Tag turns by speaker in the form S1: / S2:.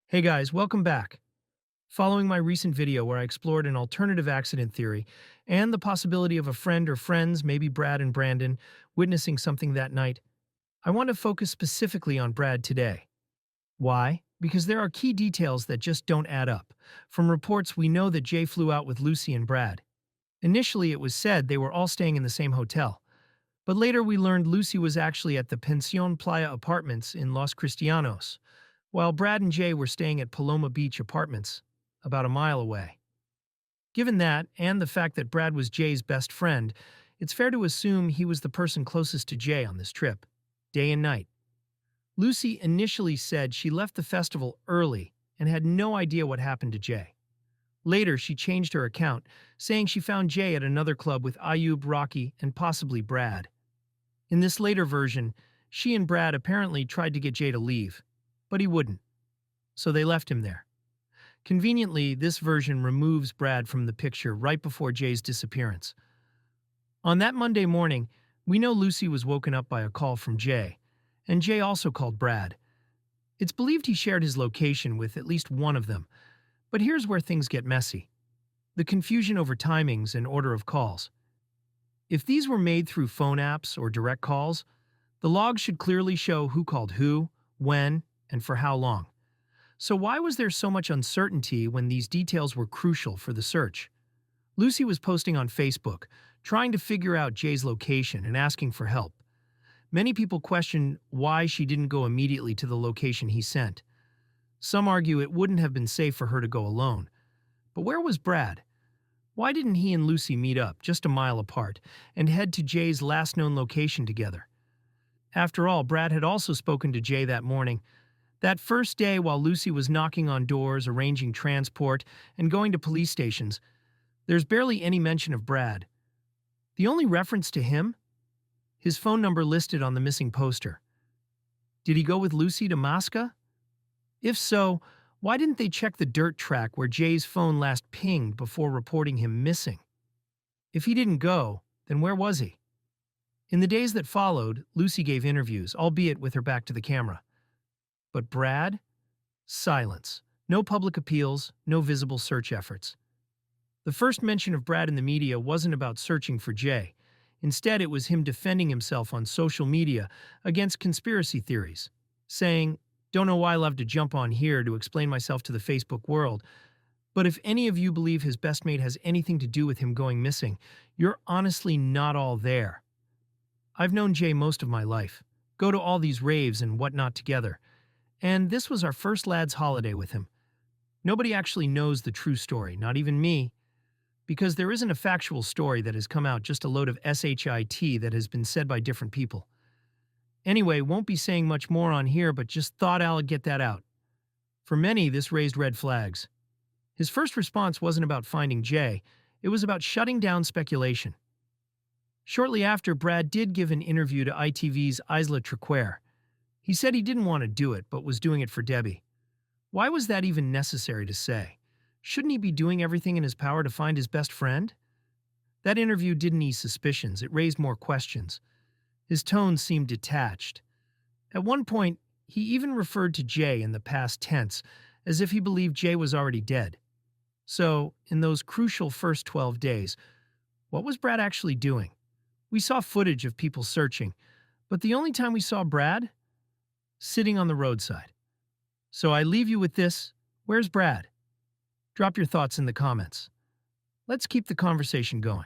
S1: Hey guys, welcome back. Following my recent video where I explored an alternative accident theory and the possibility of a friend or friends, maybe Brad and Brandon, witnessing something that night, I want to focus specifically on Brad today. Why? Because there are key details that just don't add up. From reports, we know that Jay flew out with Lucy and Brad. Initially, it was said they were all staying in the same hotel, but later we learned Lucy was actually at the Pension Playa Apartments in Los Cristianos, while Brad and Jay were staying at Paloma Beach Apartments, about a mile away. Given that, and the fact that Brad was Jay's best friend, it's fair to assume he was the person closest to Jay on this trip, day and night. Lucy initially said she left the festival early and had no idea what happened to Jay. Later, she changed her account, saying she found Jay at another club with Ayub, Rocky, and possibly Brad. In this later version, she and Brad apparently tried to get Jay to leave, but he wouldn't, so they left him there. Conveniently, this version removes Brad from the picture right before Jay's disappearance. On that Monday morning, we know Lucy was woken up by a call from Jay, and Jay also called Brad. It's believed he shared his location with at least one of them, but here's where things get messy. The confusion over timings and order of calls. If these were made through phone apps or direct calls, the logs should clearly show who called who, when, and for how long. So why was there so much uncertainty when these details were crucial for the search? Lucy was posting on Facebook, trying to figure out Jay's location and asking for help. Many people question why she didn't go immediately to the location he sent. Some argue it wouldn't have been safe for her to go alone. But where was Brad? Why didn't he and Lucy meet up, just a mile apart, and head to Jay's last known location together? After all, Brad had also spoken to Jay that morning. That first day, while Lucy was knocking on doors, arranging transport, and going to police stations, there's barely any mention of Brad. The only reference to him? His phone number listed on the missing poster. Did he go with Lucy to Masca? If so, why didn't they check the dirt track where Jay's phone last pinged before reporting him missing? If he didn't go, then where was he? In the days that followed, Lucy gave interviews, albeit with her back to the camera. But Brad? Silence. No public appeals, no visible search efforts. The first mention of Brad in the media wasn't about searching for Jay. Instead, it was him defending himself on social media against conspiracy theories, saying, "Don't know why I'll have to jump on here to explain myself to the Facebook world, but if any of you believe his best mate has anything to do with him going missing, you're honestly not all there. I've known Jay most of my life, go to all these raves and whatnot together, and this was our first lad's holiday with him. Nobody actually knows the true story, not even me, because there isn't a factual story that has come out, just a load of shit that has been said by different people. Anyway, won't be saying much more on here, but just thought I'll get that out. For many, this raised red flags. His first response wasn't about finding Jay, it was about shutting down speculation. Shortly after, Brad did give an interview to ITV's Isla Triquare. He said he didn't want to do it, but was doing it for Debbie. Why was that even necessary to say? Shouldn't he be doing everything in his power to find his best friend? That interview didn't ease suspicions, it raised more questions. His tone seemed detached. At one point, he even referred to Jay in the past tense, as if he believed Jay was already dead. So, in those crucial first 12 days, what was Brad actually doing? We saw footage of people searching, but the only time we saw Brad? Sitting on the roadside. So I leave you with this: where's Brad? Drop your thoughts in the comments. Let's keep the conversation going.